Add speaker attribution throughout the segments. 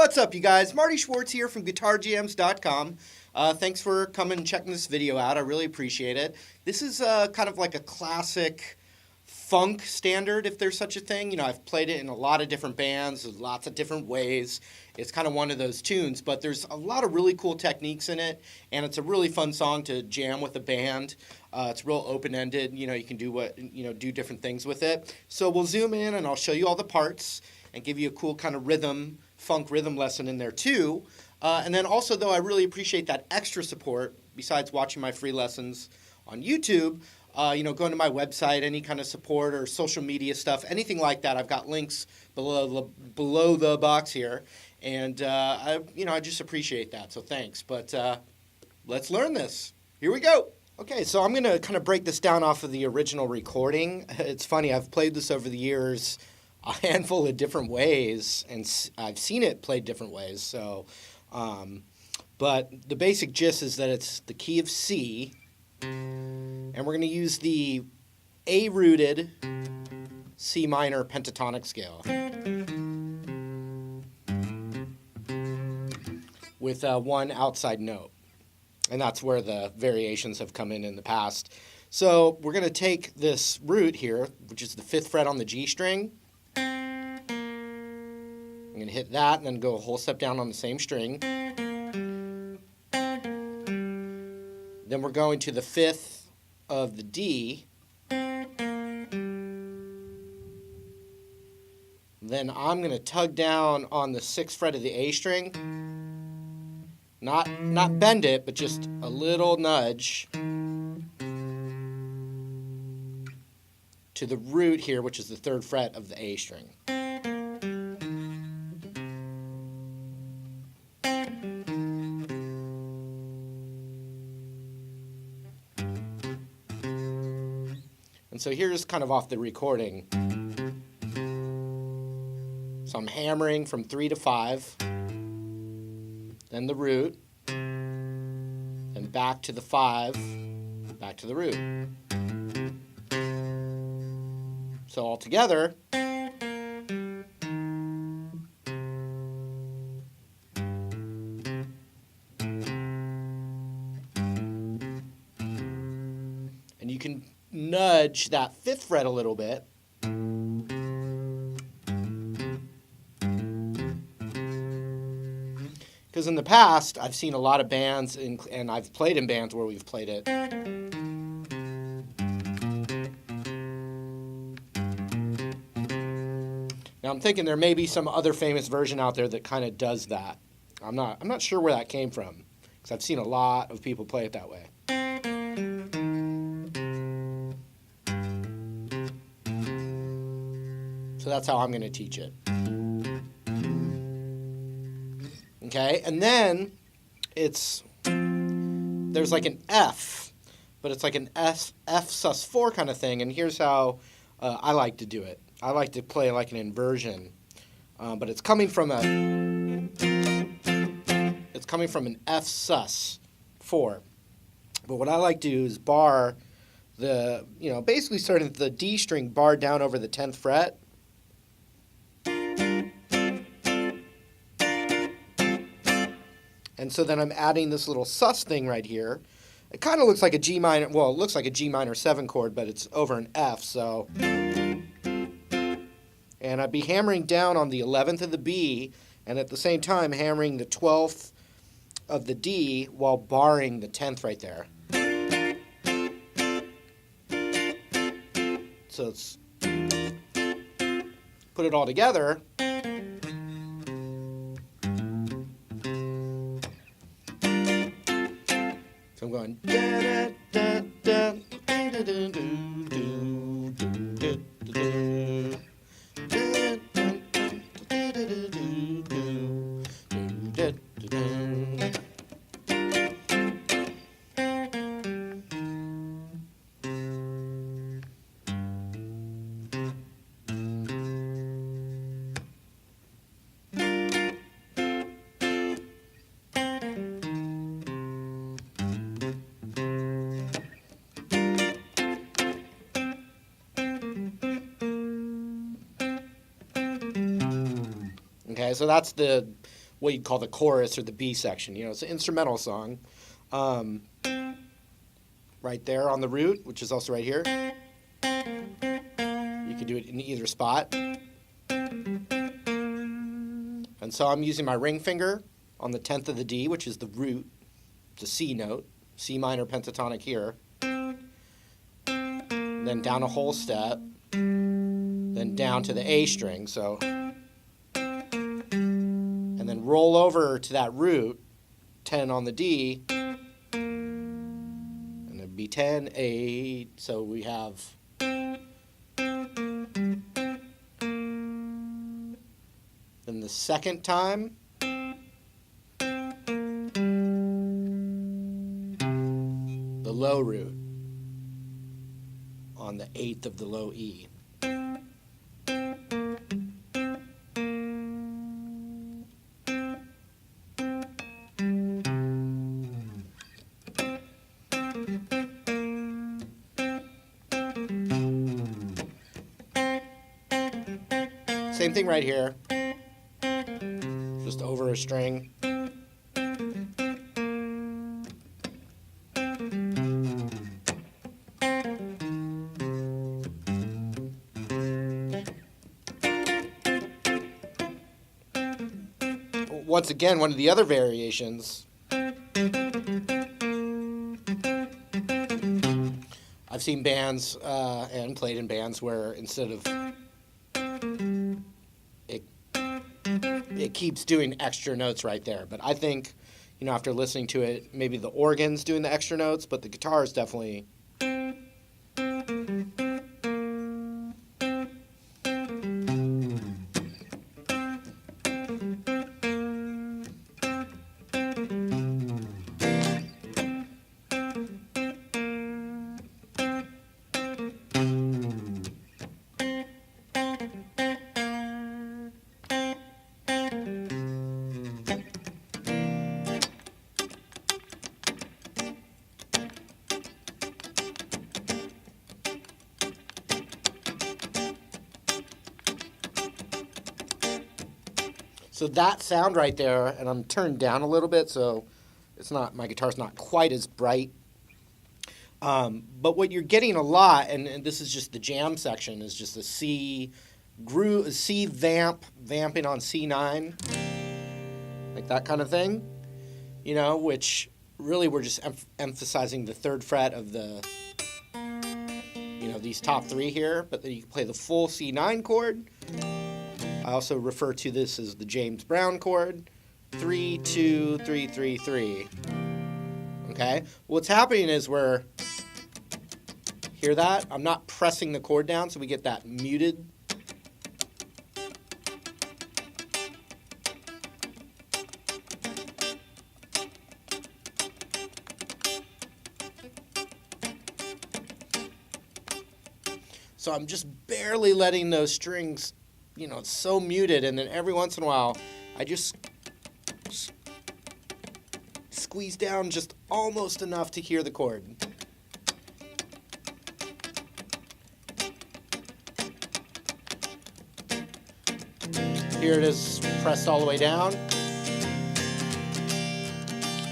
Speaker 1: What's up, you guys? Marty Schwartz here from GuitarJams.com. Thanks for coming and checking this video out. I really appreciate it. This is kind of like a classic funk standard, if there's such a thing. You know, I've played it in a lot of different bands, lots of different ways. It's kind of one of those tunes, but there's a lot of really cool techniques in it, and it's a really fun song to jam with a band. It's real open-ended. You know, you can do different things with it. So we'll zoom in, and I'll show you all the parts and give you a cool kind of funk rhythm lesson in there too. And then also, though, I really appreciate that extra support, besides watching my free lessons on YouTube, going to my website, any kind of support or social media stuff, anything like that. I've got links below the box here. And, I just appreciate that, so thanks. But let's learn this. Here we go. Okay, so I'm going to kind of break this down off of the original recording. It's funny, I've played this over the years a handful of different ways, and I've seen it played different ways. So, but the basic gist is that it's the key of C, and we're going to use the A-rooted C minor pentatonic scale with one outside note, and that's where the variations have come in the past. So we're going to take this root here, which is the 5th fret on the G string. I'm going to hit that and then go a whole step down on the same string. Then we're going to the 5th of the D. Then I'm going to tug down on the 6th fret of the A string. Not bend it, but just a little nudge to the root here, which is the 3rd fret of the A string. And so here's kind of off the recording. So I'm hammering from 3 to 5, then the root, then back to the 5, back to the root. So all together, and you can nudge that 5th fret a little bit. Because in the past, I've seen a lot of bands, and I've played in bands where we've played it. Now I'm thinking there may be some other famous version out there that kind of does that. I'm not sure where that came from, because I've seen a lot of people play it that way. So that's how I'm going to teach it. Okay, and then there's like an F, but it's like an F sus4 kind of thing, and here's how I like to do it. I like to play like an inversion, but it's coming from an F sus4. But what I like to do is bar basically starting at the D string bar down over the 10th fret. And so then I'm adding this little sus thing right here. It kind of looks like a G minor, well, it looks like a G minor 7 chord, but it's over an F, so. And I'd be hammering down on the 11th of the B, and at the same time hammering the 12th of the D while barring the 10th right there. So let's put it all together. So I'm going da da da da da da da da. Okay, so that's the what you'd call the chorus or the B section. You know, it's an instrumental song. Right there on the root, which is also right here. You can do it in either spot. And so I'm using my ring finger on the 10th of the D, which is the root, the C note, C minor pentatonic here. Then down a whole step, then down to the A string, so. And then roll over to that root, 10 on the D, and it'd be 10, 8, so we have. Then the second time, the low root on the 8th of the low E. Same thing right here, just over a string. Once again, one of the other variations, I've seen bands and played in bands where instead of it keeps doing extra notes right there. But I think, you know, after listening to it, maybe the organ's doing the extra notes, but the guitar is definitely. So that sound right there, and I'm turned down a little bit, so it's not, my guitar's not quite as bright. But what you're getting a lot, and this is just the jam section, is just a C groove, a C vamp, vamping on C9, like that kind of thing, you know, which really we're just emphasizing the 3rd fret of the, you know, these top 3 here, but then you can play the full C9 chord. I also refer to this as the James Brown chord, 3, 2, 3, 3, 3. Okay? What's happening is hear that? I'm not pressing the chord down, so we get that muted. So I'm just barely letting those strings, you know, it's so muted, and then every once in a while, I just squeeze down just almost enough to hear the chord. Here it is pressed all the way down.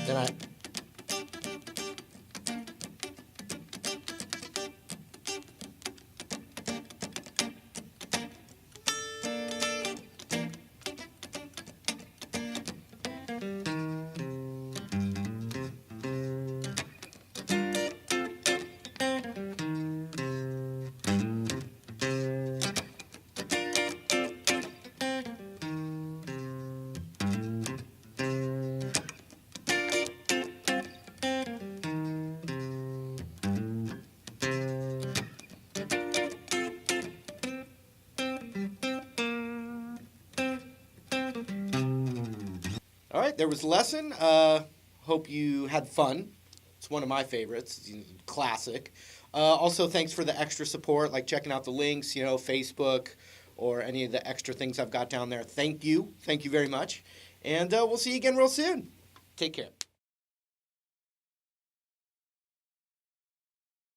Speaker 1: Then I All right, there was the lesson. Hope you had fun. It's one of my favorites. It's classic. Also, thanks for the extra support, like checking out the links, you know, Facebook, or any of the extra things I've got down there. Thank you. Thank you very much. And we'll see you again real soon. Take care.